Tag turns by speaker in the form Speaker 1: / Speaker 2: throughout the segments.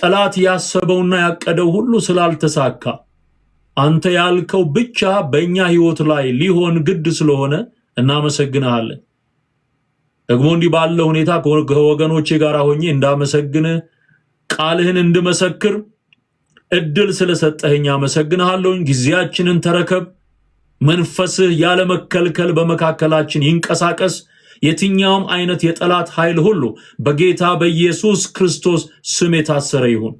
Speaker 1: ጠላት ያሰበውና ያቀደው ሁሉ ስላልተሳካ አንተ ያልከው ብቻ በእኛ ህይወት ላይ ሊሆን ግድ ስለሆነ እናመሰግናለን። ደግሞ እንዲህ ባለ ሁኔታ ከወገኖቼ ጋር ሆኜ እንዳመሰግን ቃልህን እንድመሰክር እድል ስለሰጠኸኝ አመሰግናለሁ። ጊዜያችንን ተረከብ። መንፈስህ ያለ መከልከል በመካከላችን ይንቀሳቀስ። የትኛውም አይነት የጠላት ኃይል ሁሉ በጌታ በኢየሱስ ክርስቶስ ስም የታሰረ ይሁን።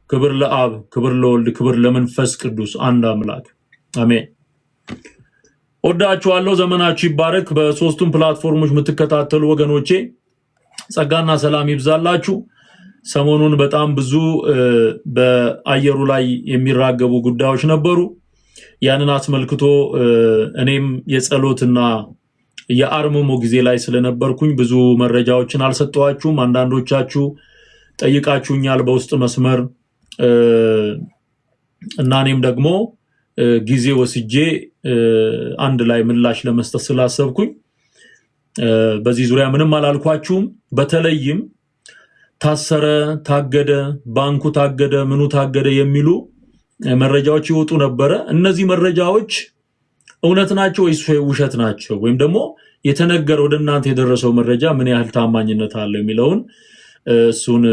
Speaker 1: ክብር ለአብ፣ ክብር ለወልድ፣ ክብር ለመንፈስ ቅዱስ አንድ አምላክ አሜን። ወዳችኋለሁ። ዘመናችሁ ይባረክ። በሶስቱም ፕላትፎርሞች የምትከታተሉ ወገኖቼ ጸጋና ሰላም ይብዛላችሁ። ሰሞኑን በጣም ብዙ በአየሩ ላይ የሚራገቡ ጉዳዮች ነበሩ። ያንን አስመልክቶ እኔም የጸሎትና የአርምሞ ጊዜ ላይ ስለነበርኩኝ ብዙ መረጃዎችን አልሰጠኋችሁም። አንዳንዶቻችሁ ጠይቃችሁኛል በውስጥ መስመር እና እኔም ደግሞ ጊዜ ወስጄ አንድ ላይ ምላሽ ለመስጠት ስላሰብኩኝ በዚህ ዙሪያ ምንም አላልኳችሁም። በተለይም ታሰረ፣ ታገደ፣ ባንኩ ታገደ፣ ምኑ ታገደ የሚሉ መረጃዎች ይወጡ ነበረ። እነዚህ መረጃዎች እውነት ናቸው ወይስ ውሸት ናቸው? ወይም ደግሞ የተነገረው ወደ እናንተ የደረሰው መረጃ ምን ያህል ታማኝነት አለው የሚለውን እሱን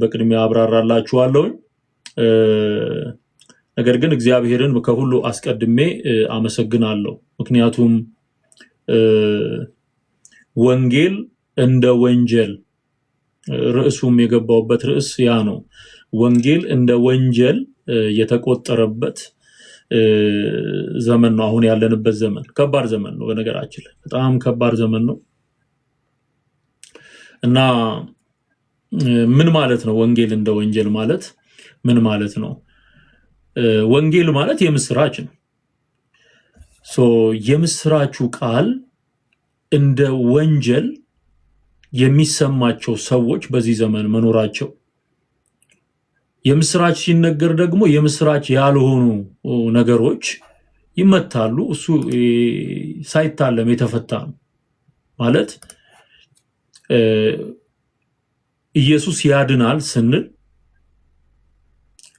Speaker 1: በቅድሚያ አብራራላችኋለሁ። ነገር ግን እግዚአብሔርን ከሁሉ አስቀድሜ አመሰግናለሁ። ምክንያቱም ወንጌል እንደ ወንጀል ርዕሱም የገባውበት ርዕስ ያ ነው። ወንጌል እንደ ወንጀል የተቆጠረበት ዘመን ነው። አሁን ያለንበት ዘመን ከባድ ዘመን ነው። በነገራችን ላይ በጣም ከባድ ዘመን ነው እና ምን ማለት ነው ወንጌል እንደ ወንጀል ማለት ምን ማለት ነው? ወንጌል ማለት የምስራች ነው። የምስራቹ ቃል እንደ ወንጀል የሚሰማቸው ሰዎች በዚህ ዘመን መኖራቸው፣ የምስራች ሲነገር ደግሞ የምስራች ያልሆኑ ነገሮች ይመታሉ። እሱ ሳይታለም የተፈታ ነው ማለት ኢየሱስ ያድናል ስንል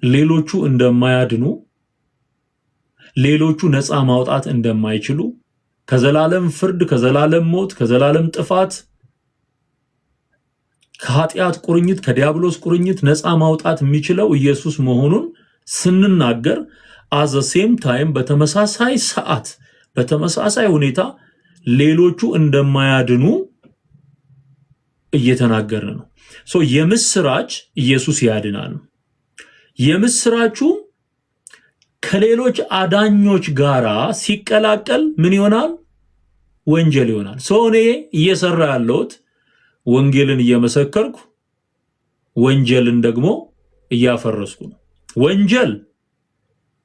Speaker 1: ሌሎቹ እንደማያድኑ፣ ሌሎቹ ነፃ ማውጣት እንደማይችሉ፣ ከዘላለም ፍርድ፣ ከዘላለም ሞት፣ ከዘላለም ጥፋት፣ ከኃጢአት ቁርኝት፣ ከዲያብሎስ ቁርኝት ነፃ ማውጣት የሚችለው ኢየሱስ መሆኑን ስንናገር አዘ ሴም ታይም በተመሳሳይ ሰዓት በተመሳሳይ ሁኔታ ሌሎቹ እንደማያድኑ እየተናገርን ነው። የምስራች ኢየሱስ ያድናል። የምስራቹ ከሌሎች አዳኞች ጋራ ሲቀላቀል ምን ይሆናል? ወንጀል ይሆናል። እኔ እየሰራ ያለሁት ወንጌልን እየመሰከርኩ ወንጀልን ደግሞ እያፈረስኩ ነው። ወንጀል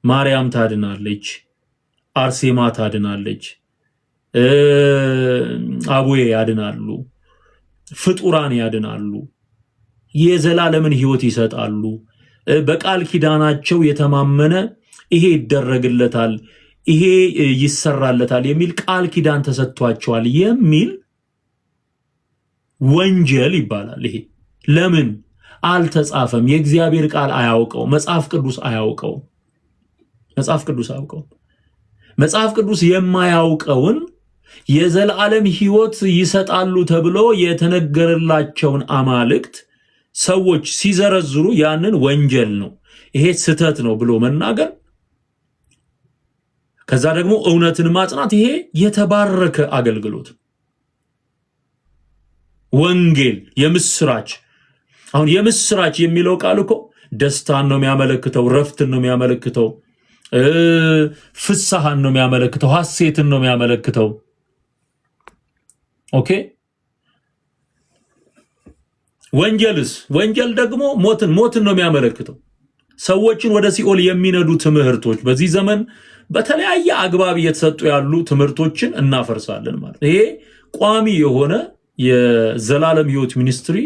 Speaker 1: ማርያም ታድናለች፣ አርሴማ ታድናለች፣ አቡዬ ያድናሉ፣ ፍጡራን ያድናሉ፣ የዘላለምን ህይወት ይሰጣሉ፣ በቃል ኪዳናቸው የተማመነ ይሄ ይደረግለታል፣ ይሄ ይሰራለታል የሚል ቃል ኪዳን ተሰጥቷቸዋል የሚል ወንጀል ይባላል። ይሄ ለምን አልተጻፈም? የእግዚአብሔር ቃል አያውቀው፣ መጽሐፍ ቅዱስ አያውቀው። መጽሐፍ ቅዱስ የማያውቀውን የዘላለም ህይወት ይሰጣሉ ተብሎ የተነገረላቸውን አማልክት ሰዎች ሲዘረዝሩ ያንን ወንጀል ነው፣ ይሄ ስተት ነው ብሎ መናገር፣ ከዛ ደግሞ እውነትን ማጽናት፣ ይሄ የተባረከ አገልግሎት። ወንጌል የምስራች። አሁን የምስራች የሚለው ቃል እኮ ደስታን ነው የሚያመለክተው፣ ረፍትን ነው የሚያመለክተው፣ ፍስሐን ነው የሚያመለክተው፣ ሐሴትን ነው የሚያመለክተው። ኦኬ። ወንጀልስ? ወንጀል ደግሞ ሞትን ነው የሚያመለክተው። ሰዎችን ወደ ሲኦል የሚነዱ ትምህርቶች በዚህ ዘመን በተለያየ አግባብ እየተሰጡ ያሉ ትምህርቶችን እናፈርሳለን ማለት። ይሄ ቋሚ የሆነ የዘላለም ህይወት ሚኒስትሪ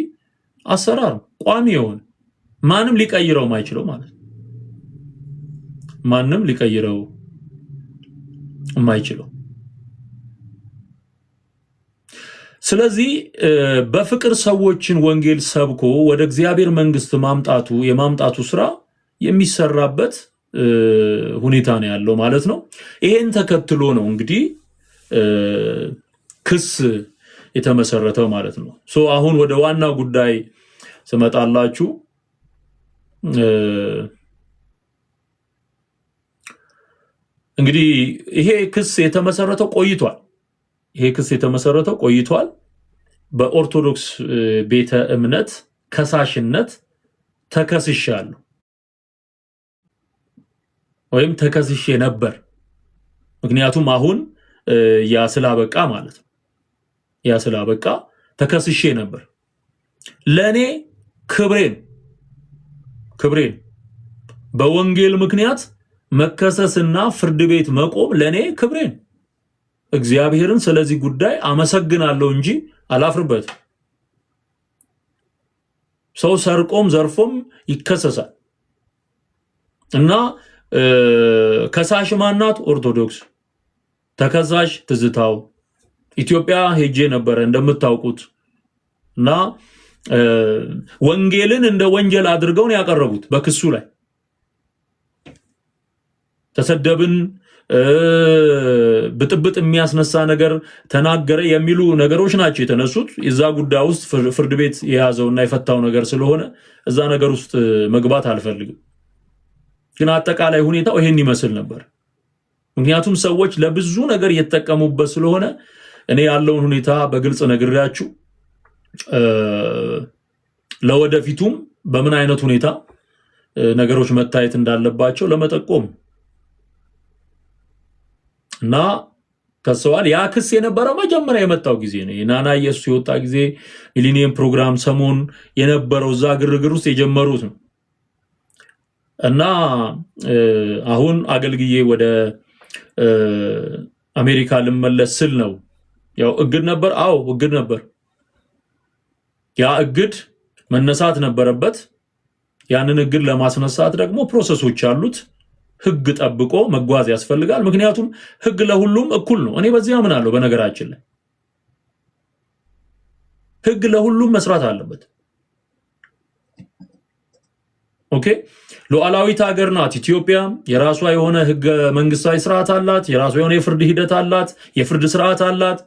Speaker 1: አሰራር፣ ቋሚ የሆነ ማንም ሊቀይረው ማይችለው ማለት ነው። ማንም ሊቀይረው የማይችለው። ስለዚህ በፍቅር ሰዎችን ወንጌል ሰብኮ ወደ እግዚአብሔር መንግስት የማምጣቱ ስራ የሚሰራበት ሁኔታ ነው ያለው ማለት ነው። ይሄን ተከትሎ ነው እንግዲህ ክስ የተመሰረተው ማለት ነው። አሁን ወደ ዋናው ጉዳይ ስመጣላችሁ እንግዲህ ይሄ ክስ የተመሰረተው ቆይቷል። በኦርቶዶክስ ቤተ እምነት ከሳሽነት ተከስሻለሁ ወይም ተከስሼ ነበር። ምክንያቱም አሁን ያስላበቃ ማለት ነው። ያስላበቃ ተከስሼ ነበር። ለኔ ክብሬን በወንጌል ምክንያት መከሰስና ፍርድ ቤት መቆም ለኔ ክብሬን እግዚአብሔርን ስለዚህ ጉዳይ አመሰግናለሁ እንጂ አላፍርበትም። ሰው ሰርቆም ዘርፎም ይከሰሳል እና ከሳሽ ማናት? ኦርቶዶክስ። ተከሳሽ ትዝታው ኢትዮጵያ ሄጄ ነበረ እንደምታውቁት እና ወንጌልን እንደ ወንጀል አድርገው ነው ያቀረቡት በክሱ ላይ ተሰደብን ብጥብጥ የሚያስነሳ ነገር ተናገረ የሚሉ ነገሮች ናቸው የተነሱት። የዛ ጉዳይ ውስጥ ፍርድ ቤት የያዘውና የፈታው ነገር ስለሆነ እዛ ነገር ውስጥ መግባት አልፈልግም። ግን አጠቃላይ ሁኔታው ይሄን ይመስል ነበር። ምክንያቱም ሰዎች ለብዙ ነገር እየተጠቀሙበት ስለሆነ እኔ ያለውን ሁኔታ በግልጽ ነግሬያችሁ ለወደፊቱም በምን አይነት ሁኔታ ነገሮች መታየት እንዳለባቸው ለመጠቆም እና ከሰዋል ያ ክስ የነበረው መጀመሪያ የመጣው ጊዜ ነው። የናና ኢየሱስ የወጣ ጊዜ ሚሊኒየም ፕሮግራም ሰሞን የነበረው ዛ ግርግር ውስጥ የጀመሩት ነው እና አሁን አገልግዬ ወደ አሜሪካ ልመለስ ስል ነው። ያው እግድ ነበር። አዎ እግድ ነበር። ያ እግድ መነሳት ነበረበት። ያንን እግድ ለማስነሳት ደግሞ ፕሮሰሶች አሉት። ህግ ጠብቆ መጓዝ ያስፈልጋል። ምክንያቱም ህግ ለሁሉም እኩል ነው። እኔ በዚህ አምናለሁ። በነገራችን ላይ ህግ ለሁሉም መስራት አለበት። ኦኬ፣ ሉዓላዊት ሀገር ናት ኢትዮጵያ። የራሷ የሆነ ህገ መንግስታዊ ስርዓት አላት። የራሷ የሆነ የፍርድ ሂደት አላት። የፍርድ ስርዓት አላት።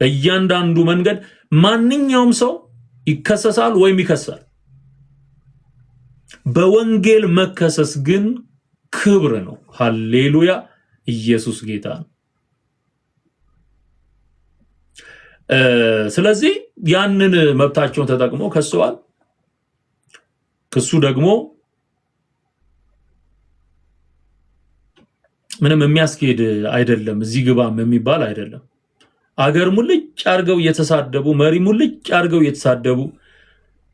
Speaker 1: በእያንዳንዱ መንገድ ማንኛውም ሰው ይከሰሳል ወይም ይከሳል። በወንጌል መከሰስ ግን ክብር ነው። ሃሌሉያ! ኢየሱስ ጌታ ነው። ስለዚህ ያንን መብታቸውን ተጠቅመው ከሰዋል። ክሱ ደግሞ ምንም የሚያስኬድ አይደለም። እዚህ ግባም የሚባል አይደለም። አገር ሙልጭ አርገው እየተሳደቡ፣ መሪ ሙልጭ አርገው እየተሳደቡ፣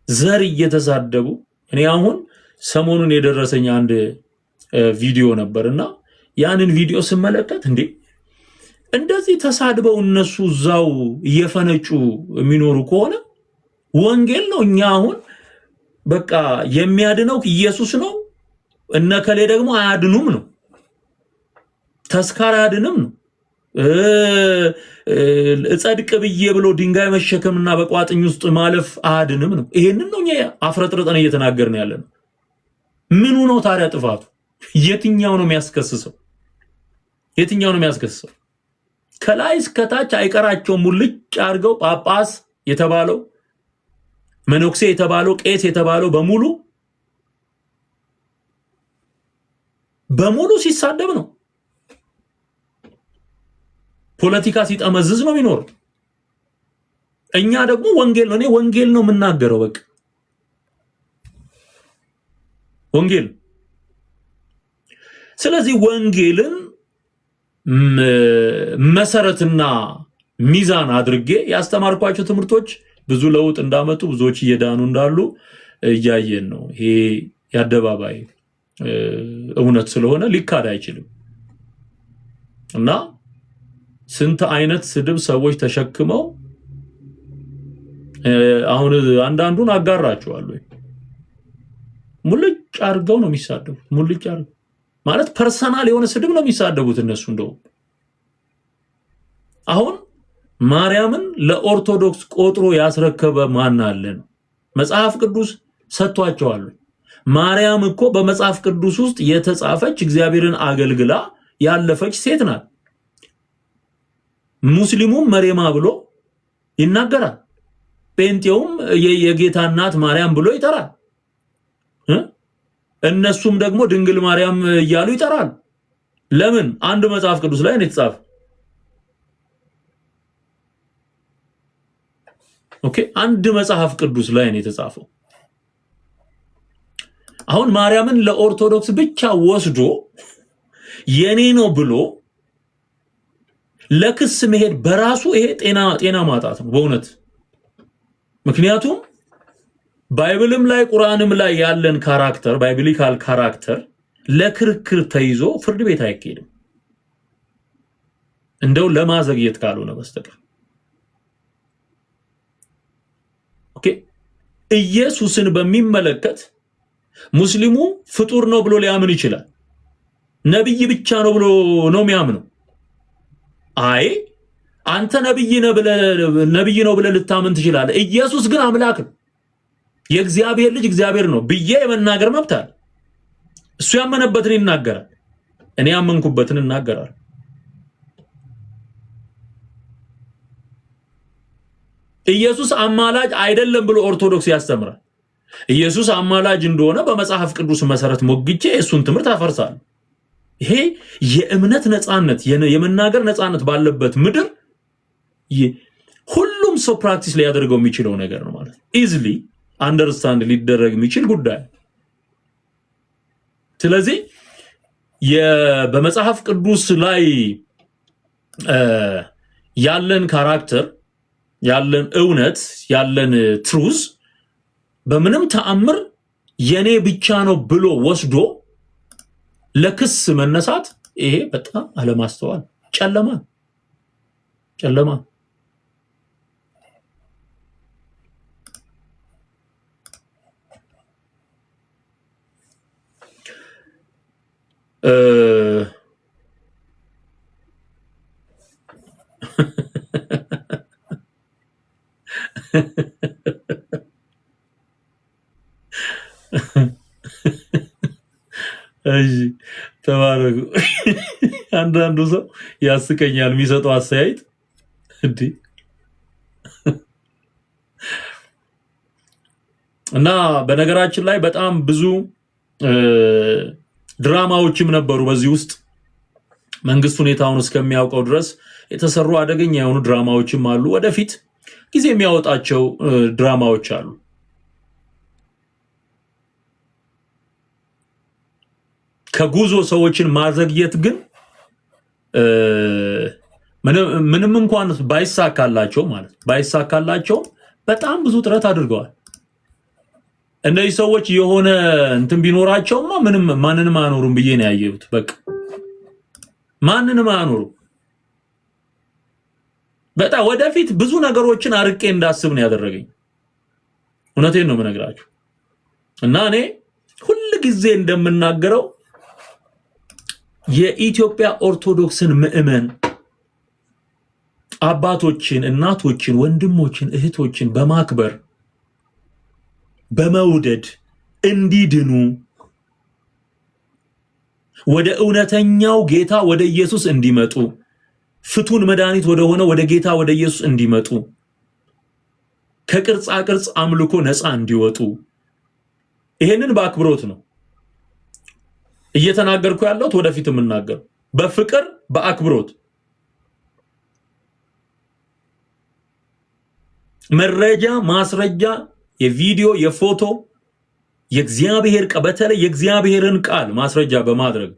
Speaker 1: ዘር እየተሳደቡ እኔ አሁን ሰሞኑን የደረሰኝ አንድ ቪዲዮ ነበርና ያንን ቪዲዮ ስመለከት እንዴ እንደዚህ ተሳድበው እነሱ ዛው እየፈነጩ የሚኖሩ ከሆነ ወንጌል ነው። እኛ አሁን በቃ የሚያድነው ኢየሱስ ነው፣ እነከሌ ደግሞ አያድኑም ነው። ተስካር አያድንም ነው። እጸድቅ ብዬ ብሎ ድንጋይ መሸከምና በቋጥኝ ውስጥ ማለፍ አያድንም ነው። ይሄንን ነው እኛ አፍረጥርጠን እየተናገርን ያለነው። ምኑ ነው ታዲያ ጥፋቱ? የትኛው ነው የሚያስከስሰው? የትኛው ነው የሚያስከስሰው? ከላይ እስከ ታች አይቀራቸው ሙልጭ አድርገው ጳጳስ የተባለው መነኩሴ የተባለው ቄስ የተባለው በሙሉ ሲሳደብ ነው። ፖለቲካ ሲጠመዝዝ ነው የሚኖረው። እኛ ደግሞ ወንጌል ነው። እኔ ወንጌል ነው የምናገረው። በቃ ወንጌል። ስለዚህ ወንጌልን መሰረትና ሚዛን አድርጌ ያስተማርኳቸው ትምህርቶች ብዙ ለውጥ እንዳመጡ፣ ብዙዎች እየዳኑ እንዳሉ እያየን ነው። ይሄ የአደባባይ እውነት ስለሆነ ሊካድ አይችልም እና ስንት አይነት ስድብ ሰዎች ተሸክመው አሁን አንዳንዱን አጋራቸዋለሁ። ሙልጭ አርገው ነው የሚሳደቡት። ሙልጭ አርገው ማለት ፐርሰናል የሆነ ስድብ ነው የሚሳደቡት እነሱ። እንደው አሁን ማርያምን ለኦርቶዶክስ ቆጥሮ ያስረከበ ማን አለ? መጽሐፍ ቅዱስ ሰጥቷቸዋል። ማርያም እኮ በመጽሐፍ ቅዱስ ውስጥ የተጻፈች እግዚአብሔርን አገልግላ ያለፈች ሴት ናት። ሙስሊሙም መሬማ ብሎ ይናገራል። ጴንጤውም የጌታ እናት ማርያም ብሎ ይጠራል። እነሱም ደግሞ ድንግል ማርያም እያሉ ይጠራል። ለምን? አንድ መጽሐፍ ቅዱስ ላይ ነው የተጻፈው። ኦኬ፣ አንድ መጽሐፍ ቅዱስ ላይ ነው የተጻፈው። አሁን ማርያምን ለኦርቶዶክስ ብቻ ወስዶ የኔ ነው ብሎ ለክስ መሄድ በራሱ ይሄ ጤና ማጣት ነው በእውነት። ምክንያቱም ባይብልም ላይ ቁርአንም ላይ ያለን ካራክተር ባይብሊካል ካራክተር ለክርክር ተይዞ ፍርድ ቤት አይካሄድም፣ እንደው ለማዘግየት ካልሆነ በስተቀር። ኦኬ፣ ኢየሱስን በሚመለከት ሙስሊሙ ፍጡር ነው ብሎ ሊያምን ይችላል። ነብይ ብቻ ነው ብሎ ነው የሚያምነው። አይ አንተ ነብይ ነው ብለ ልታምን ትችላለህ። ኢየሱስ ግን አምላክ ነው፣ የእግዚአብሔር ልጅ እግዚአብሔር ነው ብዬ የመናገር መብት አለ። እሱ ያመነበትን ይናገራል፣ እኔ ያመንኩበትን እናገራለሁ። ኢየሱስ አማላጅ አይደለም ብሎ ኦርቶዶክስ ያስተምራል። ኢየሱስ አማላጅ እንደሆነ በመጽሐፍ ቅዱስ መሰረት ሞግቼ እሱን ትምህርት አፈርሳለሁ። ይሄ የእምነት ነፃነት የመናገር ነፃነት ባለበት ምድር ሁሉም ሰው ፕራክቲስ ሊያደርገው የሚችለው ነገር ነው ማለት ነው። ኢዝሊ አንደርስታንድ ሊደረግ የሚችል ጉዳይ። ስለዚህ በመጽሐፍ ቅዱስ ላይ ያለን ካራክተር፣ ያለን እውነት፣ ያለን ትሩዝ በምንም ተአምር የኔ ብቻ ነው ብሎ ወስዶ ለክስ መነሳት ይሄ በጣም አለማስተዋል፣ ጨለማ። እሺ ተባረኩ። አንዳንዱ ሰው ያስቀኛል የሚሰጠው አስተያየት እንዴ። እና በነገራችን ላይ በጣም ብዙ ድራማዎችም ነበሩ በዚህ ውስጥ መንግስት ሁኔታውን እስከሚያውቀው ድረስ የተሰሩ አደገኛ የሆኑ ድራማዎችም አሉ። ወደፊት ጊዜ የሚያወጣቸው ድራማዎች አሉ። ከጉዞ ሰዎችን ማዘግየት ግን ምንም እንኳን ባይሳካላቸው በጣም ብዙ ጥረት አድርገዋል። እነዚህ ሰዎች የሆነ እንትን ቢኖራቸውማ ማንንም አያኖሩም ብዬ ነው ያየሁት። በቃ ማንንም አያኖሩም። በጣም ወደፊት ብዙ ነገሮችን አርቄ እንዳስብ ነው ያደረገኝ። እውነቴን ነው የምነግራችሁ። እና እኔ ሁሉ ጊዜ እንደምናገረው የኢትዮጵያ ኦርቶዶክስን ምእመን አባቶችን፣ እናቶችን፣ ወንድሞችን፣ እህቶችን በማክበር በመውደድ እንዲድኑ ወደ እውነተኛው ጌታ ወደ ኢየሱስ እንዲመጡ ፍቱን መድኃኒት ወደ ሆነ ወደ ጌታ ወደ ኢየሱስ እንዲመጡ ከቅርጻ ቅርጽ አምልኮ ነፃ እንዲወጡ ይሄንን በአክብሮት ነው እየተናገርኩ ያለሁት። ወደፊት የምናገር በፍቅር በአክብሮት መረጃ ማስረጃ የቪዲዮ የፎቶ የእግዚአብሔር በተለይ የእግዚአብሔርን ቃል ማስረጃ በማድረግ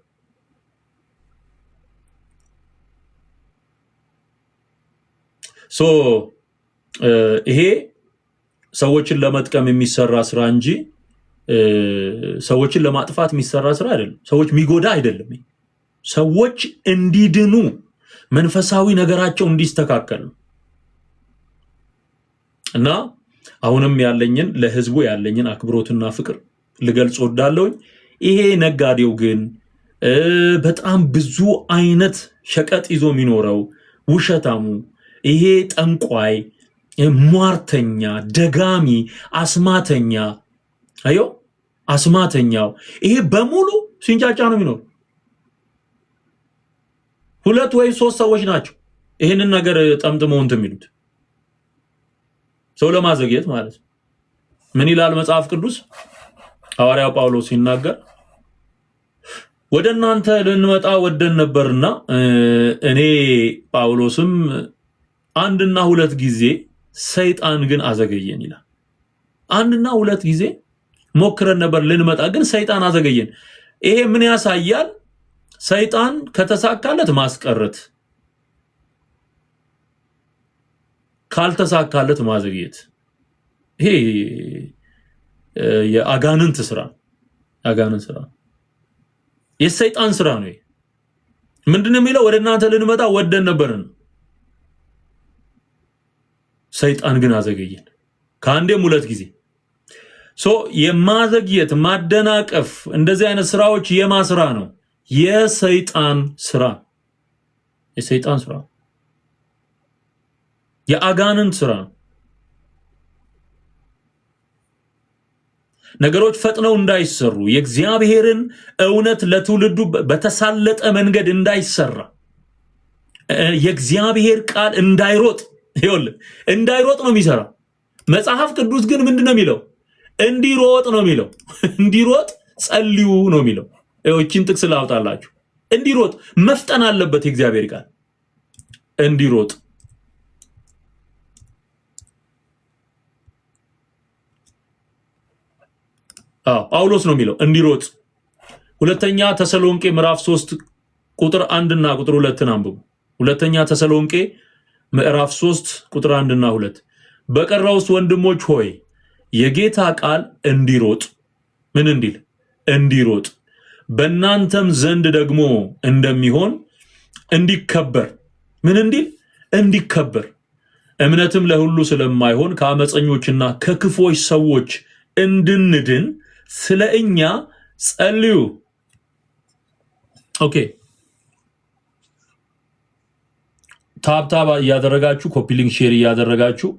Speaker 1: ይሄ ሰዎችን ለመጥቀም የሚሰራ ስራ እንጂ ሰዎችን ለማጥፋት የሚሰራ ስራ አይደለም። ሰዎች የሚጎዳ አይደለም። ሰዎች እንዲድኑ መንፈሳዊ ነገራቸው እንዲስተካከል እና አሁንም ያለኝን ለህዝቡ ያለኝን አክብሮትና ፍቅር ልገልጽ ወዳለሁኝ። ይሄ ነጋዴው ግን በጣም ብዙ አይነት ሸቀጥ ይዞ የሚኖረው ውሸታሙ ይሄ ጠንቋይ፣ ሟርተኛ፣ ደጋሚ፣ አስማተኛ አዮ አስማተኛው ይሄ በሙሉ ሲንጫጫ ነው የሚኖር። 2 ወይ 3 ሰዎች ናቸው ይሄንን ነገር ጠምጥመው እንትን የሚሉት ሰው ለማዘግየት ማለት። ምን ይላል መጽሐፍ ቅዱስ? ሐዋርያው ጳውሎስ ሲናገር ወደ እናንተ ልንመጣ ወደን ነበርና እኔ ጳውሎስም 1 እና 2 ጊዜ ሰይጣን ግን አዘገየን ይላል። 1 እና 2 ጊዜ ሞክረን ነበር ልንመጣ ግን ሰይጣን አዘገየን። ይሄ ምን ያሳያል? ሰይጣን ከተሳካለት ማስቀረት፣ ካልተሳካለት ማዘግየት። ይሄ የአጋንንት ስራ፣ አጋንንት ስራ፣ የሰይጣን ስራ ነው። ምንድነው የሚለው? ወደ እናንተ ልንመጣ ወደን ነበርን፣ ሰይጣን ግን አዘገየን። ከአንዴም 2 ጊዜ የማዘግየት ማደናቀፍ፣ እንደዚህ አይነት ስራዎች የማስራ ነው? የሰይጣን ስራ፣ የሰይጣን ስራ፣ የአጋንንት ስራ። ነገሮች ፈጥነው እንዳይሰሩ፣ የእግዚአብሔርን እውነት ለትውልዱ በተሳለጠ መንገድ እንዳይሰራ፣ የእግዚአብሔር ቃል እንዳይሮጥ፣ ይኸውልህ እንዳይሮጥ ነው የሚሰራ። መጽሐፍ ቅዱስ ግን ምንድነው የሚለው? እንዲሮጥ ነው የሚለው። እንዲሮጥ ጸልዩ ነው የሚለው። እቺን ጥቅስ ላውጣላችሁ። እንዲሮጥ መፍጠን አለበት የእግዚአብሔር ቃል እንዲሮጥ። ጳውሎስ ነው የሚለው እንዲሮጥ። ሁለተኛ ተሰሎንቄ ምዕራፍ 3 ቁጥር 1 እና ቁጥር 2 አንብቡ። ሁለተኛ ተሰሎንቄ ምዕራፍ 3 ቁጥር 1 እና 2 በቀረውስ ወንድሞች ሆይ የጌታ ቃል እንዲሮጥ፣ ምን እንዲል? እንዲሮጥ፣ በእናንተም ዘንድ ደግሞ እንደሚሆን እንዲከበር፣ ምን እንዲል? እንዲከበር፣ እምነትም ለሁሉ ስለማይሆን ከአመፀኞችና ከክፎች ሰዎች እንድንድን ስለ እኛ ጸልዩ። ኦኬ፣ ታብታብ እያደረጋችሁ ኮፒ ሊንክ ሼር እያደረጋችሁ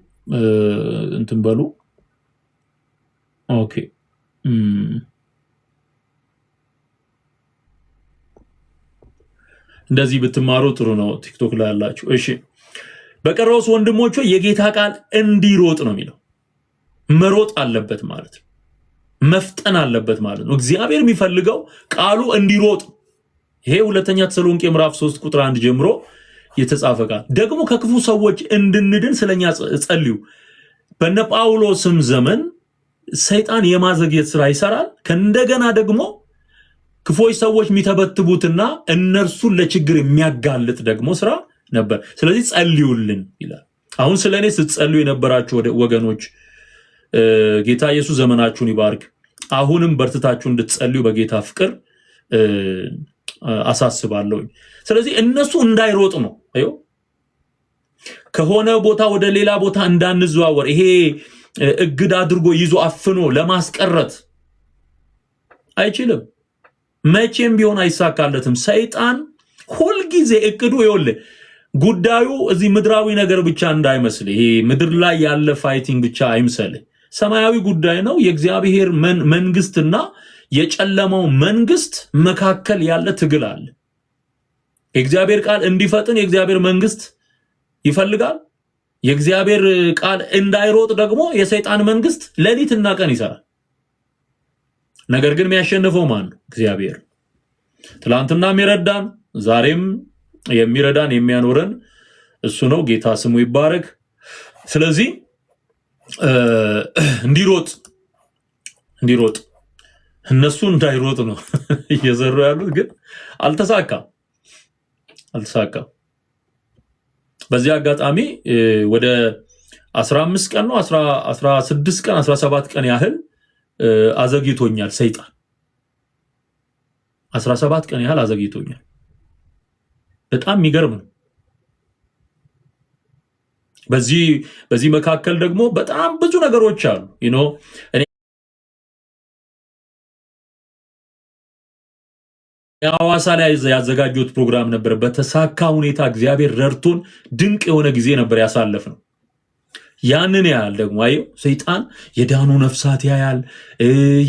Speaker 1: እንትን በሉ። ኦኬ፣ እንደዚህ ብትማሩ ጥሩ ነው። ቲክቶክ ላይ ያላችሁ እሺ። በቀረውስ ወንድሞቹ የጌታ ቃል እንዲሮጥ ነው የሚለው። መሮጥ አለበት ማለት ነው። መፍጠን አለበት ማለት ነው። እግዚአብሔር የሚፈልገው ቃሉ እንዲሮጥ። ይሄ ሁለተኛ ተሰሎንቄ ምዕራፍ 3 ቁጥር 1 ጀምሮ የተጻፈ ቃል ደግሞ ከክፉ ሰዎች እንድንድን ስለኛ ጸልዩ። በነ ጳውሎስም ዘመን ሰይጣን የማዘግየት ስራ ይሰራል። ከእንደገና ደግሞ ክፎች ሰዎች የሚተበትቡትና እነርሱን ለችግር የሚያጋልጥ ደግሞ ስራ ነበር። ስለዚህ ጸልዩልን ይላል። አሁን ስለኔ ስትጸልዩ የነበራችሁ ወገኖች ጌታ ኢየሱስ ዘመናችሁን ይባርክ። አሁንም በርትታችሁ እንድትጸልዩ በጌታ ፍቅር አሳስባለሁ። ስለዚህ እነሱ እንዳይሮጡ ነው። አዮ ከሆነ ቦታ ወደ ሌላ ቦታ እንዳንዘዋወር ይሄ እግድ አድርጎ ይዞ አፍኖ ለማስቀረት አይችልም። መቼም ቢሆን አይሳካለትም። ሰይጣን ሁልጊዜ እቅዱ ይኸውልህ ጉዳዩ እዚህ ምድራዊ ነገር ብቻ እንዳይመስል፣ ይሄ ምድር ላይ ያለ ፋይቲንግ ብቻ አይምሰልህ። ሰማያዊ ጉዳይ ነው። የእግዚአብሔር መንግስትና የጨለማው መንግስት መካከል ያለ ትግል አለ። የእግዚአብሔር ቃል እንዲፈጥን የእግዚአብሔር መንግስት ይፈልጋል። የእግዚአብሔር ቃል እንዳይሮጥ ደግሞ የሰይጣን መንግስት ሌሊትና ቀን ይሰራል። ነገር ግን የሚያሸንፈው ማን ነው? እግዚአብሔር። ትላንትናም የረዳን ዛሬም የሚረዳን የሚያኖረን እሱ ነው። ጌታ ስሙ ይባረክ። ስለዚህ እንዲሮጥ እነሱ እንዳይሮጥ ነው እየዘሩ ያሉት፣ ግን አልተሳካም። በዚህ አጋጣሚ ወደ 15 ቀን ነው 16 ቀን 17 ቀን ያህል አዘግይቶኛል ሰይጣን። 17 ቀን ያህል አዘግይቶኛል። በጣም የሚገርም ነው። በዚህ መካከል ደግሞ በጣም ብዙ ነገሮች አሉ። እኔ ሐዋሳ ላይ ያዘጋጁት ፕሮግራም ነበር። በተሳካ ሁኔታ እግዚአብሔር ረድቶን ድንቅ የሆነ ጊዜ ነበር ያሳለፍነው። ያንን ያያል ደግሞ አየው ሰይጣን የዳኑ ነፍሳት ያያል።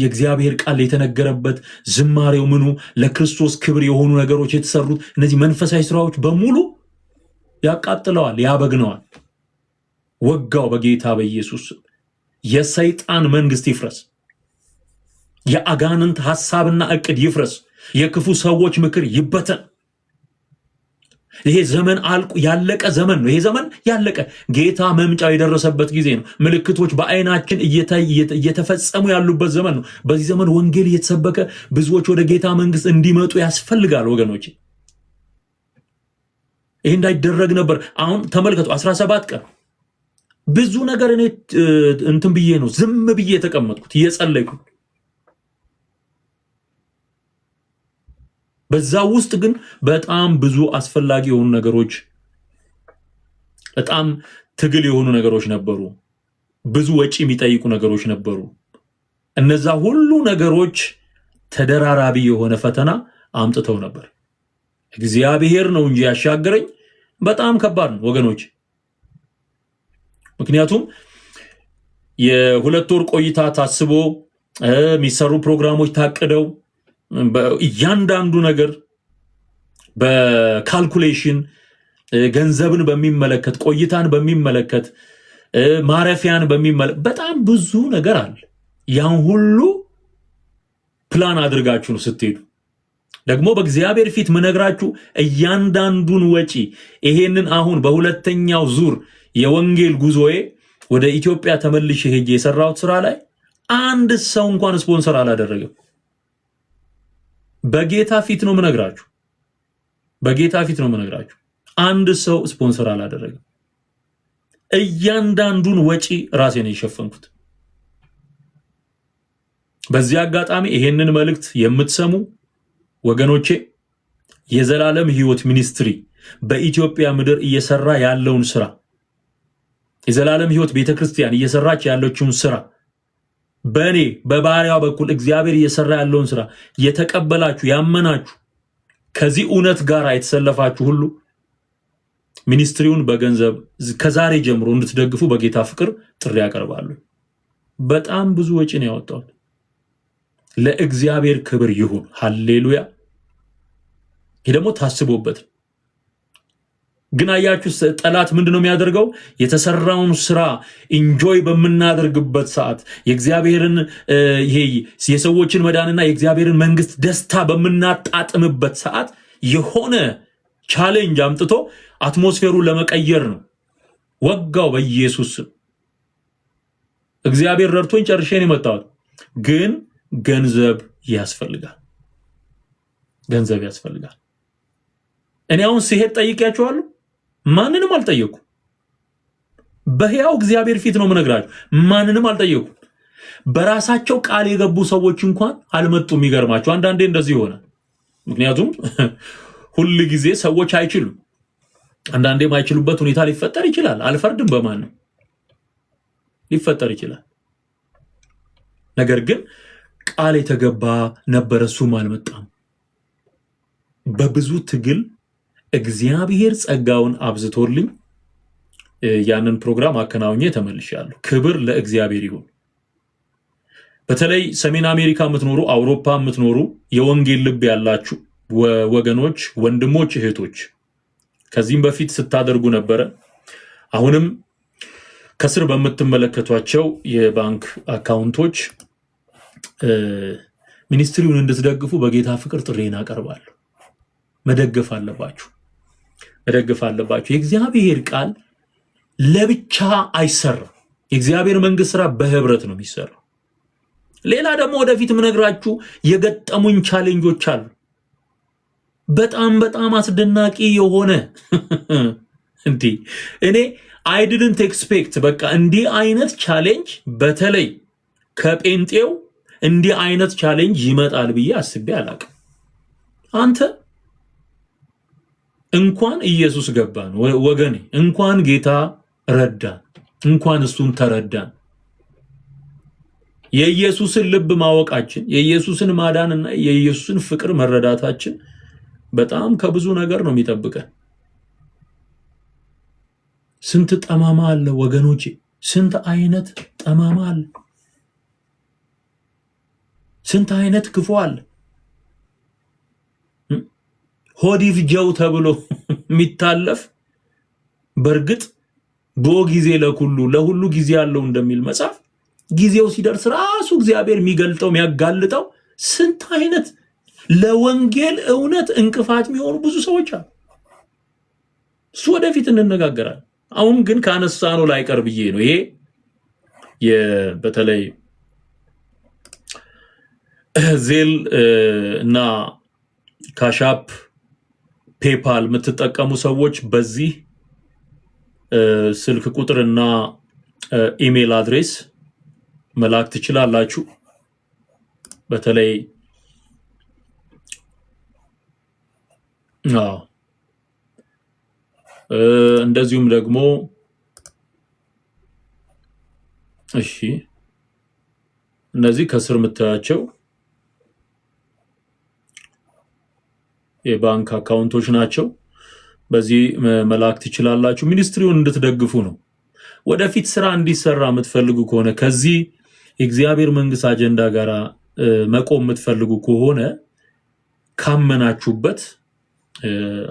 Speaker 1: የእግዚአብሔር ቃል የተነገረበት ዝማሬው ምኑ ለክርስቶስ ክብር የሆኑ ነገሮች የተሰሩት እነዚህ መንፈሳዊ ስራዎች በሙሉ ያቃጥለዋል፣ ያበግነዋል። ወጋው በጌታ በኢየሱስ። የሰይጣን መንግስት ይፍረስ። የአጋንንት ሐሳብና እቅድ ይፍረስ። የክፉ ሰዎች ምክር ይበተን። ይሄ ዘመን አልቁ ያለቀ ዘመን ነው። ይሄ ዘመን ያለቀ ጌታ መምጫው የደረሰበት ጊዜ ነው። ምልክቶች በአይናችን እየተፈጸሙ ያሉበት ዘመን ነው። በዚህ ዘመን ወንጌል እየተሰበከ ብዙዎች ወደ ጌታ መንግስት እንዲመጡ ያስፈልጋል ወገኖች። ይሄ እንዳይደረግ ነበር። አሁን ተመልከቱ 17 ቀን ብዙ ነገር እኔ እንትን ብዬ ነው ዝም ብዬ የተቀመጥኩት እየጸለይኩ። በዛ ውስጥ ግን በጣም ብዙ አስፈላጊ የሆኑ ነገሮች፣ በጣም ትግል የሆኑ ነገሮች ነበሩ። ብዙ ወጪ የሚጠይቁ ነገሮች ነበሩ። እነዛ ሁሉ ነገሮች ተደራራቢ የሆነ ፈተና አምጥተው ነበር። እግዚአብሔር ነው እንጂ ያሻገረኝ በጣም ከባድ ነው ወገኖች። ምክንያቱም የ2 ወር ቆይታ ታስቦ የሚሰሩ ፕሮግራሞች ታቅደው እያንዳንዱ ነገር በካልኩሌሽን ገንዘብን በሚመለከት ቆይታን በሚመለከት ማረፊያን በሚመለከት በጣም ብዙ ነገር አለ። ያን ሁሉ ፕላን አድርጋችሁ ነው ስትሄዱ። ደግሞ በእግዚአብሔር ፊት ምነግራችሁ እያንዳንዱን ወጪ ይሄንን አሁን በሁለተኛው ዙር የወንጌል ጉዞዬ ወደ ኢትዮጵያ ተመልሼ ሄጄ የሰራሁት ስራ ላይ አንድ ሰው እንኳን ስፖንሰር አላደረገም። በጌታ ፊት ነው ምነግራችሁ። በጌታ ፊት ነው ምነግራችሁ። አንድ ሰው ስፖንሰር አላደረገም። እያንዳንዱን ወጪ ራሴ ነው የሸፈንኩት። በዚህ አጋጣሚ ይሄንን መልእክት የምትሰሙ ወገኖቼ የዘላለም ሕይወት ሚኒስትሪ በኢትዮጵያ ምድር እየሰራ ያለውን ስራ፣ የዘላለም ሕይወት ቤተክርስቲያን እየሰራች ያለችውን ስራ፣ በእኔ በባሪያው በኩል እግዚአብሔር እየሰራ ያለውን ስራ የተቀበላችሁ ያመናችሁ ከዚህ እውነት ጋር የተሰለፋችሁ ሁሉ ሚኒስትሪውን በገንዘብ ከዛሬ ጀምሮ እንድትደግፉ በጌታ ፍቅር ጥሪ ያቀርባሉ። በጣም ብዙ ወጪ ነው ያወጣሁት። ለእግዚአብሔር ክብር ይሁን። ሃሌሉያ። ይሄ ደግሞ ታስቦበት። ግን አያችሁ ጠላት ምንድነው የሚያደርገው? የተሰራውን ስራ ኢንጆይ በምናደርግበት ሰዓት የእግዚአብሔርን ይሄ የሰዎችን መዳንና የእግዚአብሔርን መንግስት ደስታ በምናጣጥምበት ሰዓት የሆነ ቻሌንጅ አምጥቶ አትሞስፌሩን ለመቀየር ነው። ወጋው በኢየሱስ ስም። እግዚአብሔር ረድቶኝ ጨርሼ ነው የመጣሁት። ግን ገንዘብ ያስፈልጋል። ገንዘብ ያስፈልጋል። እኔ አሁን ሲሄድ ጠይቄያቸዋለሁ። ማንንም አልጠየኩም። በሕያው እግዚአብሔር ፊት ነው ምነግራችሁ። ማንንም አልጠየኩም። በራሳቸው ቃል የገቡ ሰዎች እንኳን አልመጡም። ይገርማችሁ። አንዳንዴ እንደዚህ ይሆናል። ምክንያቱም ሁሉ ጊዜ ሰዎች አይችሉም። አንዳንዴ ማይችሉበት ሁኔታ ሊፈጠር ይችላል። አልፈርድም በማንም ሊፈጠር ይችላል። ነገር ግን ቃል የተገባ ነበር፣ እሱም አልመጣም። በብዙ ትግል እግዚአብሔር ጸጋውን አብዝቶልኝ ያንን ፕሮግራም አከናውኜ ተመልሻለሁ። ክብር ለእግዚአብሔር ይሁን። በተለይ ሰሜን አሜሪካ የምትኖሩ፣ አውሮፓ የምትኖሩ የወንጌል ልብ ያላችሁ ወገኖች፣ ወንድሞች፣ እህቶች ከዚህም በፊት ስታደርጉ ነበረ። አሁንም ከስር በምትመለከቷቸው የባንክ አካውንቶች ሚኒስትሪውን እንድትደግፉ በጌታ ፍቅር ጥሬን አቀርባለሁ። መደገፍ አለባችሁ። መደገፍ አለባችሁ። የእግዚአብሔር ቃል ለብቻ አይሰራም። የእግዚአብሔር መንግስት ስራ በህብረት ነው የሚሰራው። ሌላ ደግሞ ወደፊት ምነግራችሁ የገጠሙኝ ቻሌንጆች አሉ። በጣም በጣም አስደናቂ የሆነ እንዴ እኔ I didn't expect በቃ እንዲህ አይነት ቻሌንጅ በተለይ ከጴንጤው እንዲህ አይነት ቻሌንጅ ይመጣል ብዬ አስቤ አላቅም። አንተ እንኳን ኢየሱስ ገባን ወገኔ፣ እንኳን ጌታ ረዳን፣ እንኳን እሱን ተረዳን። የኢየሱስን ልብ ማወቃችን የኢየሱስን ማዳንና የኢየሱስን ፍቅር መረዳታችን በጣም ከብዙ ነገር ነው የሚጠብቀን። ስንት ጠማማ አለ ወገኖቼ፣ ስንት አይነት ጠማማ አለ፣ ስንት አይነት ክፉ አለ። ሆዲፍ ጀው ተብሎ የሚታለፍ በርግጥ በጊዜ ለሁሉ ጊዜ ያለው እንደሚል መጽሐፍ ጊዜው ሲደርስ ራሱ እግዚአብሔር የሚገልጠው የሚያጋልጠው ስንት አይነት ለወንጌል እውነት እንቅፋት የሚሆኑ ብዙ ሰዎች አሉ። እሱ ወደፊት እንነጋገራለን። አሁን ግን ካነሳነው ላይ ቀር ብዬ ነው። ይሄ በተለይ ዜል እና ካሻፕ ፔፓል የምትጠቀሙ ሰዎች በዚህ ስልክ ቁጥርና ኢሜል አድሬስ መላክ ትችላላችሁ። በተለይ እንደዚሁም ደግሞ እሺ እነዚህ ከስር የምታያቸው የባንክ አካውንቶች ናቸው። በዚህ መላክ ትችላላችሁ። ሚኒስትሪውን እንድትደግፉ ነው። ወደፊት ስራ እንዲሰራ የምትፈልጉ ከሆነ ከዚህ የእግዚአብሔር መንግስት አጀንዳ ጋር መቆም የምትፈልጉ ከሆነ ካመናችሁበት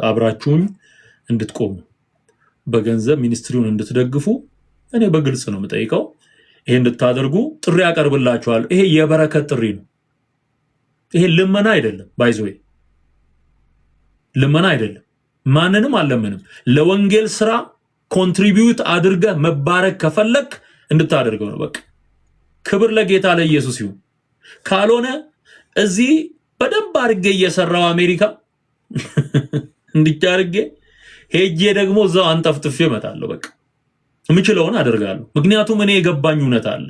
Speaker 1: አብራችሁኝ እንድትቆሙ በገንዘብ ሚኒስትሪውን እንድትደግፉ እኔ በግልጽ ነው የምጠይቀው። ይሄ እንድታደርጉ ጥሪ ያቀርብላችኋል። ይሄ የበረከት ጥሪ ነው። ይሄ ልመና አይደለም። ባይዘው ልመና አይደለም። ማንንም አለምንም። ለወንጌል ስራ ኮንትሪቢዩት አድርገ መባረክ ከፈለክ እንድታደርገው ነው። በቃ ክብር ለጌታ ለኢየሱስ ይሁን። ካልሆነ እዚህ በደንብ አድርጌ እየሰራው አሜሪካ እንድታርጌ ሄጄ ደግሞ እዛው አንጠፍጥፌ እመጣለሁ። በቃ የምችለውን አደርጋለሁ። ምክንያቱም እኔ የገባኝ እውነት አለ።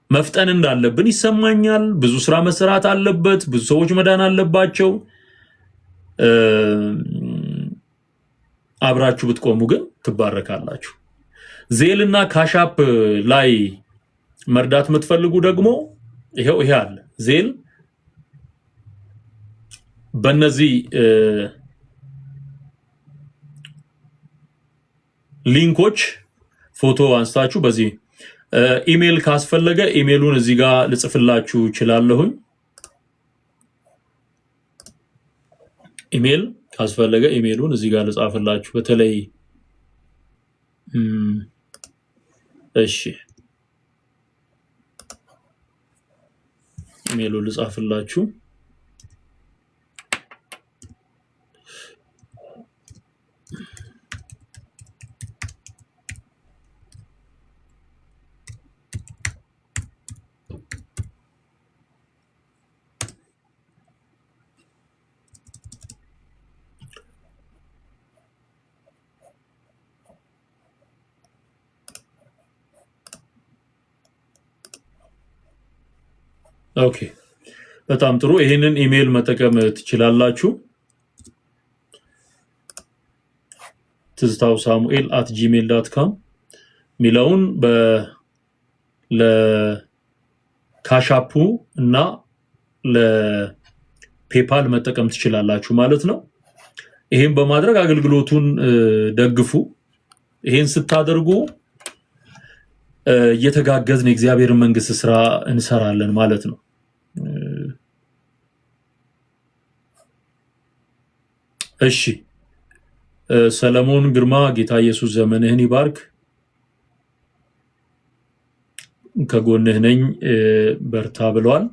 Speaker 1: መፍጠን እንዳለብን ይሰማኛል። ብዙ ስራ መስራት አለበት። ብዙ ሰዎች መዳን አለባቸው። አብራችሁ ብትቆሙ ግን ትባረካላችሁ። ዜልና ካሻፕ ላይ መርዳት የምትፈልጉ ደግሞ ይሄ አለ። ዜል በእነዚህ ሊንኮች ፎቶ አንስታችሁ በዚህ ኢሜል ካስፈለገ ኢሜሉን እዚህ ጋር ልጽፍላችሁ እችላለሁኝ። ኢሜል ካስፈለገ ኢሜሉን እዚህ ጋር ልጻፍላችሁ። በተለይ እሺ ኢሜሉን ልጻፍላችሁ። ኦኬ በጣም ጥሩ። ይሄንን ኢሜል መጠቀም ትችላላችሁ። ትዝታው samuel@gmail.com ሚለውን ለካሻፑ እና ለፔፓል መጠቀም ትችላላችሁ ማለት ነው። ይሄን በማድረግ አገልግሎቱን ደግፉ። ይሄን ስታደርጉ እየተጋገዝን የእግዚአብሔር መንግስት ስራ እንሰራለን ማለት ነው። እሺ ሰለሞን ግርማ ጌታ ኢየሱስ ዘመንህን ይባርክ። ከጎንህ ነኝ በርታ ብሏል።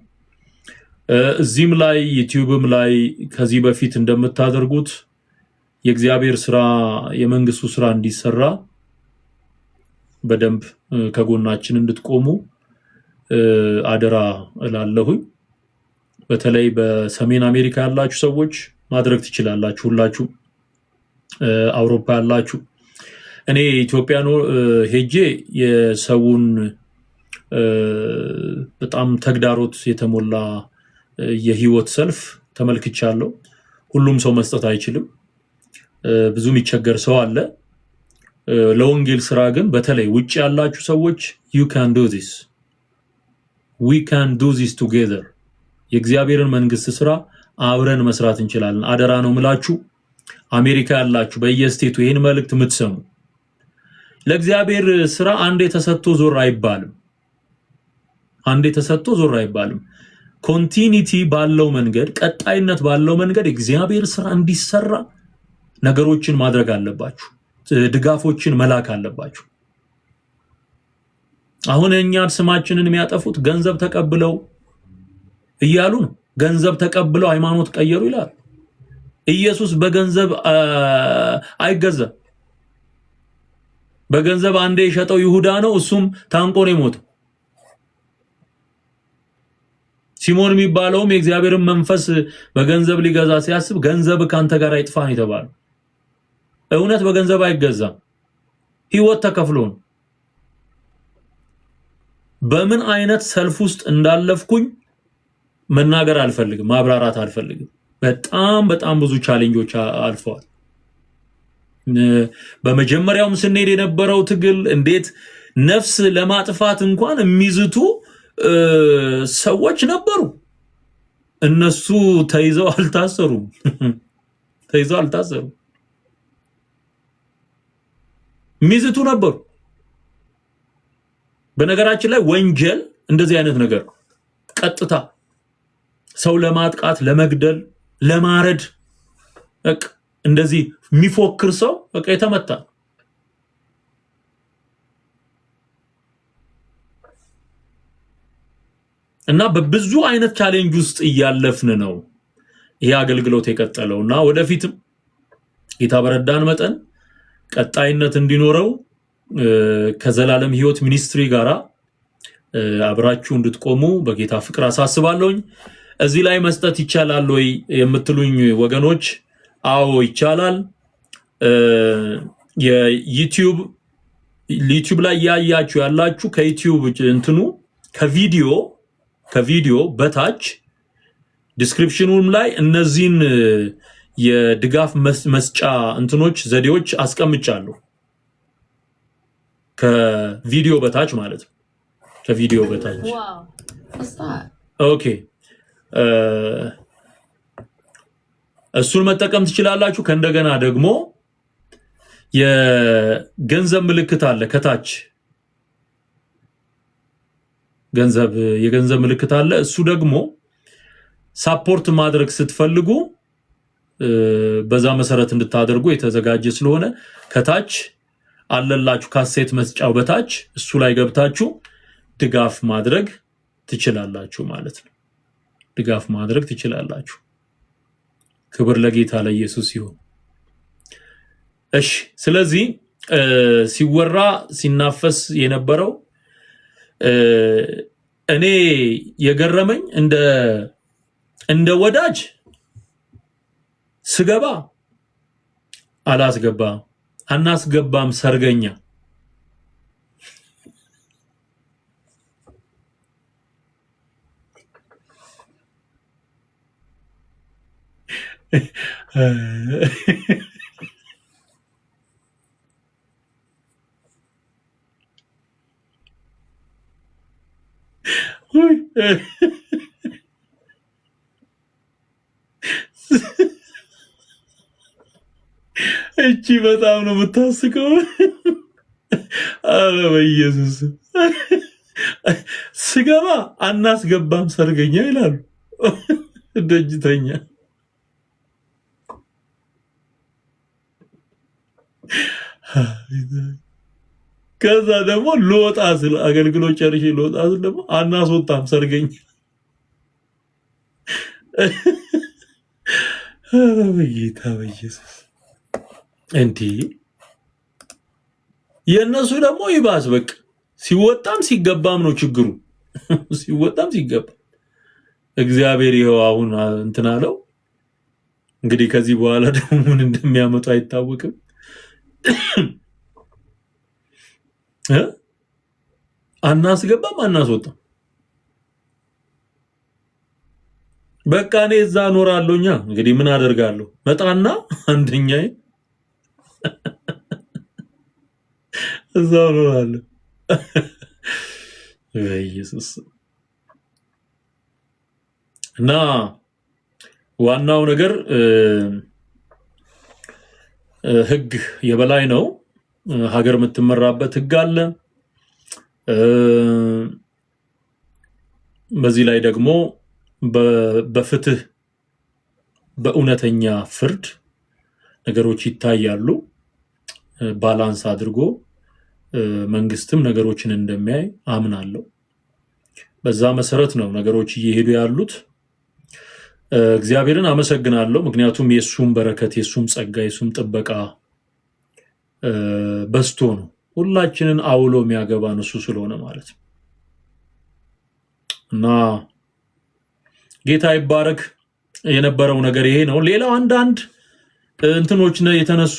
Speaker 1: እዚህም ላይ ዩቲዩብም ላይ ከዚህ በፊት እንደምታደርጉት የእግዚአብሔር ስራ የመንግስቱ ስራ እንዲሰራ በደንብ ከጎናችን እንድትቆሙ አደራ እላለሁኝ። በተለይ በሰሜን አሜሪካ ያላችሁ ሰዎች ማድረግ ትችላላችሁ። ሁላችሁ አውሮፓ ያላችሁ እኔ ኢትዮጵያ ነው ሄጄ የሰውን በጣም ተግዳሮት የተሞላ የህይወት ሰልፍ ተመልክቻለሁ። ሁሉም ሰው መስጠት አይችልም። ብዙ የሚቸገር ሰው አለ። ለወንጌል ስራ ግን በተለይ ውጭ ያላችሁ ሰዎች you can do this we can do this together የእግዚአብሔርን መንግስት ስራ አብረን መስራት እንችላለን። አደራ ነው ምላችሁ አሜሪካ ያላችሁ በየስቴቱ ይሄን መልእክት የምትሰሙ ለእግዚአብሔር ስራ አንዴ ተሰጥቶ ዞር አይባልም። አንዴ ተሰጥቶ ዞር አይባልም። ኮንቲኒቲ ባለው መንገድ ቀጣይነት ባለው መንገድ እግዚአብሔር ስራ እንዲሰራ ነገሮችን ማድረግ አለባችሁ። ድጋፎችን መላክ አለባችሁ። አሁን እኛ ስማችንን የሚያጠፉት ገንዘብ ተቀብለው እያሉ ነው። ገንዘብ ተቀብለው ሃይማኖት ቀየሩ ይላል። ኢየሱስ በገንዘብ አይገዛም። በገንዘብ አንዴ የሸጠው ይሁዳ ነው፣ እሱም ታንቆ ነው የሞተው። ሲሞን የሚባለውም የእግዚአብሔርን መንፈስ በገንዘብ ሊገዛ ሲያስብ ገንዘብ ካንተ ጋር አይጥፋ ነው የተባለው። እውነት በገንዘብ አይገዛም፣ ህይወት ተከፍሎ ነው። በምን አይነት ሰልፍ ውስጥ እንዳለፍኩኝ መናገር አልፈልግም፣ ማብራራት አልፈልግም። በጣም ብዙ ቻሌንጆች አልፈዋል። በመጀመሪያውም ስንሄድ የነበረው ትግል እንዴት ነፍስ ለማጥፋት እንኳን የሚዝቱ ሰዎች ነበሩ። እነሱ ተይዘው አልታሰሩም። ሚዝቱ ነበሩ። በነገራችን ላይ ወንጀል እንደዚህ አይነት ነገር ቀጥታ ሰው ለማጥቃት፣ ለመግደል፣ ለማረድ እንደዚህ የሚፎክር ሰው የተመታ እና በብዙ አይነት ቻሌንጅ ውስጥ እያለፍን ነው ይሄ አገልግሎት የቀጠለውና ወደፊትም ጌታ በረዳን መጠን ቀጣይነት እንዲኖረው ከዘላለም ህይወት ሚኒስትሪ ጋራ አብራችሁ እንድትቆሙ በጌታ ፍቅር አሳስባለሁኝ። እዚህ ላይ መስጠት ይቻላል ወይ የምትሉኝ ወገኖች፣ አዎ ይቻላል። የዩቲዩብ ላይ ያያችሁ ያላችሁ ከዩቲዩብ እንትኑ ከቪዲዮ በታች ዲስክሪፕሽኑም ላይ እነዚህን የድጋፍ መስጫ እንትኖች ዘዴዎች አስቀምጫለሁ። ከቪዲዮ በታች ማለት ነው። ከቪዲዮ በታች ኦኬ፣ እሱን መጠቀም ትችላላችሁ። ከእንደገና ደግሞ የገንዘብ ምልክት አለ ከታች የገንዘብ ምልክት አለ። እሱ ደግሞ ሳፖርት ማድረግ ስትፈልጉ በዛ መሰረት እንድታደርጉ የተዘጋጀ ስለሆነ ከታች አለላችሁ ካሴት መስጫው በታች እሱ ላይ ገብታችሁ ድጋፍ ማድረግ ትችላላችሁ ማለት ነው። ድጋፍ ማድረግ ትችላላችሁ። ክብር ለጌታ ለኢየሱስ ይሁን። እሺ፣ ስለዚህ ሲወራ ሲናፈስ የነበረው እኔ የገረመኝ እንደ ወዳጅ ስገባ አናስገባም ሰርገኛ እቺ በጣም ነው የምታስቀው። አረ በኢየሱስ ስገባ አናስገባም ሰርገኛ ይላሉ ደጅተኛ። ከዛ ደግሞ ልወጣ ስል አገልግሎት ጨርሼ ልወጣ ስል ደግሞ አናስወጣም ሰርገኛ። አረ በጌታ በኢየሱስ እንዴ! የነሱ ደግሞ ይባስ በቃ ሲወጣም ሲገባም ነው ችግሩ። ሲወጣም ሲገባ እግዚአብሔር ይኸው አሁን እንትን አለው። እንግዲህ ከዚህ በኋላ ደግሞ ምን እንደሚያመጡ አይታወቅም። አናስገባም አናስወጣም። በቃ እኔ እዛ እኖራለሁኛ። እንግዲህ ምን አደርጋለሁ? መጣና አንደኛዬ እዛ እኖራለሁ። ኢየሱስ እና ዋናው ነገር ህግ የበላይ ነው። ሀገር የምትመራበት ህግ አለ። በዚህ ላይ ደግሞ በፍትህ በእውነተኛ ፍርድ ነገሮች ይታያሉ። ባላንስ አድርጎ መንግስትም ነገሮችን እንደሚያይ አምናለሁ። በዛ መሰረት ነው ነገሮች እየሄዱ ያሉት። እግዚአብሔርን አመሰግናለሁ። ምክንያቱም የሱም በረከት የሱም ጸጋ የሱም ጥበቃ በስቶ ነው ሁላችንን አውሎ የሚያገባን እሱ ስለሆነ ማለት ነው። እና ጌታ ይባረክ። የነበረው ነገር ይሄ ነው። ሌላው አንዳንድ እንትኖች የተነሱ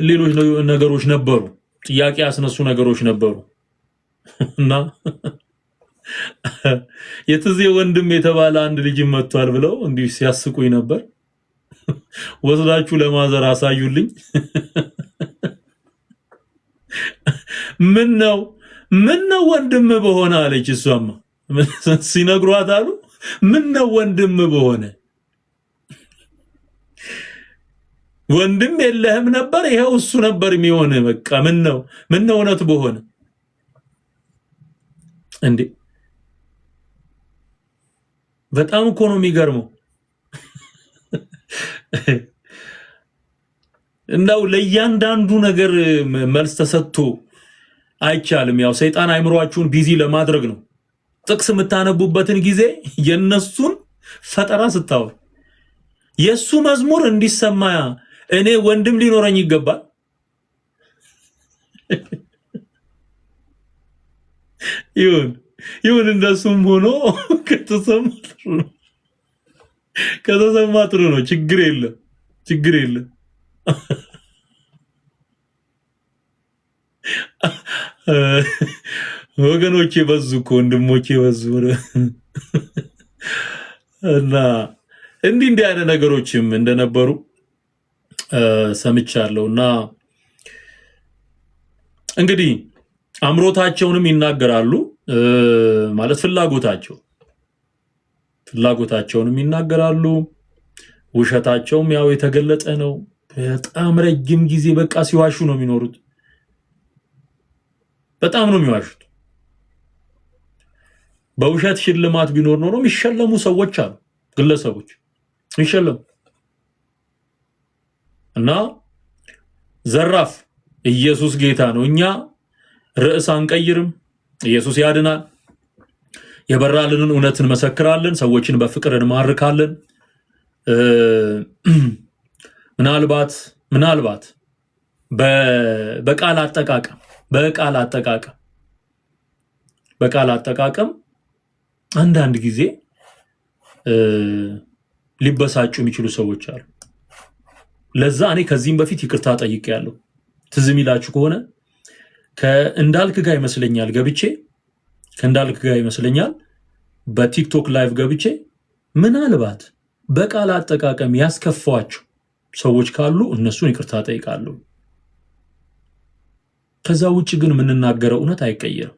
Speaker 1: ሌሎች ነገሮች ነበሩ፣ ጥያቄ ያስነሱ ነገሮች ነበሩ እና የትዜ ወንድም የተባለ አንድ ልጅ መጥቷል ብለው እንዲህ ሲያስቁኝ ነበር። ወስዳችሁ ለማዘር አሳዩልኝ። ምን ነው ወንድም በሆነ አለች። እሷማ ሲነግሯት አሉ ምን ነው ወንድም በሆነ ወንድም የለህም ነበር፣ ይሄው እሱ ነበር የሚሆን። በቃ ምን ነው እውነት በሆነ እንዴ! በጣም እኮ ነው የሚገርመው። እንዳው ለእያንዳንዱ ነገር መልስ ተሰጥቶ አይቻልም። ያው ሰይጣን አይምሯችሁን ቢዚ ለማድረግ ነው። ጥቅስ የምታነቡበትን ጊዜ የነሱን ፈጠራ ስታወር የሱ መዝሙር እንዲሰማ እኔ ወንድም ሊኖረኝ ይገባል። ይሁን እንደሱም ሆኖ ከተሰማ ጥሩ ነው። ችግር የለም። ወገኖቼ በዙ እኮ ወንድሞቼ በዙ እና እንዲህ አይነት ነገሮችም እንደነበሩ ሰምቻለሁና እንግዲህ አምሮታቸውንም ይናገራሉ ማለት ፍላጎታቸውንም ይናገራሉ። ውሸታቸውም ያው የተገለጠ ነው። በጣም ረጅም ጊዜ በቃ ሲዋሹ ነው የሚኖሩት። በጣም ነው የሚዋሹት። በውሸት ሽልማት ቢኖር ኖሮ የሚሸለሙ ሰዎች አሉ፣ ግለሰቦች የሚሸለሙ እና ዘራፍ ኢየሱስ ጌታ ነው። እኛ ርዕስ አንቀይርም። ኢየሱስ ያድናል። የበራልንን እውነት እንመሰክራለን። ሰዎችን በፍቅር እንማርካለን። ምናልባት በቃል አጠቃቀም አንዳንድ ጊዜ ሊበሳጩ የሚችሉ ሰዎች አሉ። ለዛ እኔ ከዚህም በፊት ይቅርታ ጠይቄያለሁ። ትዝ የሚላችሁ ከሆነ ከእንዳልክ ጋር ይመስለኛል በቲክቶክ ላይቭ ገብቼ ምናልባት በቃል አጠቃቀም ያስከፋዋቸው ሰዎች ካሉ እነሱን ይቅርታ ጠይቃለሁ። ከዛ ውጭ ግን የምንናገረው እውነት አይቀየርም።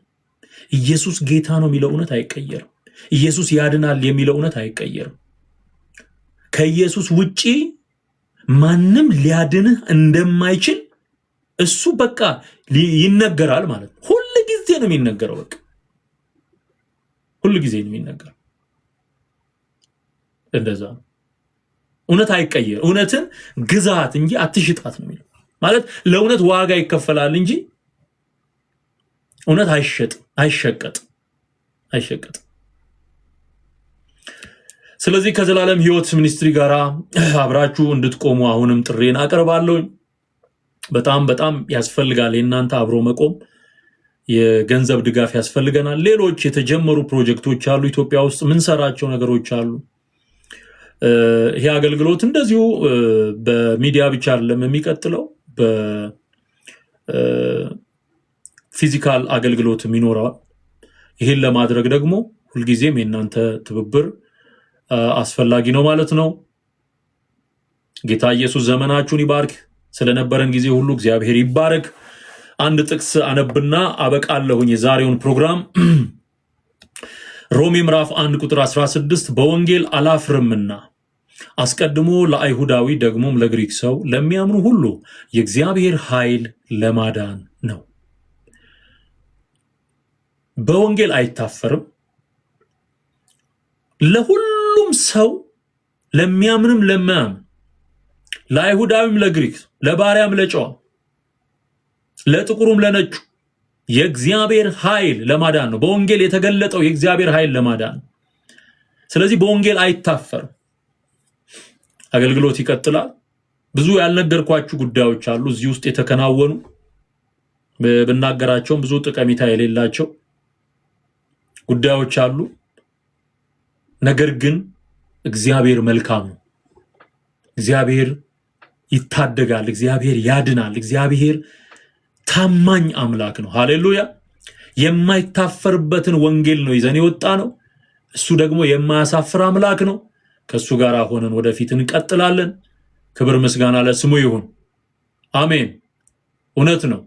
Speaker 1: ኢየሱስ ጌታ ነው የሚለው እውነት አይቀየርም። ኢየሱስ ያድናል የሚለው እውነት አይቀየርም። ከኢየሱስ ውጪ ማንም ሊያድንህ እንደማይችል እሱ በቃ ይነገራል ማለት ነው። ሁሉ ጊዜ ነው የሚነገረው። በቃ ሁሉ ጊዜ ነው የሚነገረው። እንደዛ እውነት አይቀየር። እውነትን ግዛት እንጂ አትሽጣት ነው የሚለው። ማለት ለእውነት ዋጋ ይከፈላል እንጂ እውነት አይሸቀጥም። ስለዚህ ከዘላለም ሕይወት ሚኒስትሪ ጋራ አብራችሁ እንድትቆሙ አሁንም ጥሬን አቀርባለሁ። በጣም ያስፈልጋል የእናንተ አብሮ መቆም። የገንዘብ ድጋፍ ያስፈልገናል። ሌሎች የተጀመሩ ፕሮጀክቶች አሉ። ኢትዮጵያ ውስጥ ምንሰራቸው ነገሮች አሉ። ይሄ አገልግሎት እንደዚሁ በሚዲያ ብቻ አይደለም የሚቀጥለው፣ በፊዚካል አገልግሎትም ይኖረዋል። ይሄን ለማድረግ ደግሞ ሁልጊዜም የእናንተ ትብብር አስፈላጊ ነው ማለት ነው። ጌታ ኢየሱስ ዘመናችሁን ይባርክ። ስለነበረን ጊዜ ሁሉ እግዚአብሔር ይባረክ። አንድ ጥቅስ አነብና አበቃለሁኝ የዛሬውን ፕሮግራም። ሮሜ ምዕራፍ 1 ቁጥር 16 በወንጌል አላፍርምና አስቀድሞ ለአይሁዳዊ ደግሞም ለግሪክ ሰው ለሚያምኑ ሁሉ የእግዚአብሔር ኃይል ለማዳን ነው። በወንጌል አይታፈርም። ለሁሉም ሰው ለሚያምንም ለማያምን፣ ለአይሁዳዊም ለግሪክ፣ ለባሪያም ለጨዋም፣ ለጥቁሩም ለነጩ የእግዚአብሔር ኃይል ለማዳን ነው። በወንጌል የተገለጠው የእግዚአብሔር ኃይል ለማዳን ነው። ስለዚህ በወንጌል አይታፈርም። አገልግሎት ይቀጥላል። ብዙ ያልነገርኳችሁ ጉዳዮች አሉ እዚህ ውስጥ የተከናወኑ ብናገራቸውም ብዙ ጠቀሜታ የሌላቸው ጉዳዮች አሉ። ነገር ግን እግዚአብሔር መልካም ነው። እግዚአብሔር ይታደጋል፣ እግዚአብሔር ያድናል፣ እግዚአብሔር ታማኝ አምላክ ነው። ሃሌሉያ! የማይታፈርበትን ወንጌል ነው ይዘን የወጣ ነው። እሱ ደግሞ የማያሳፍር አምላክ ነው። ከሱ ጋር ሆነን ወደፊት እንቀጥላለን። ክብር ምስጋና ለስሙ ይሁን። አሜን። እውነት ነው።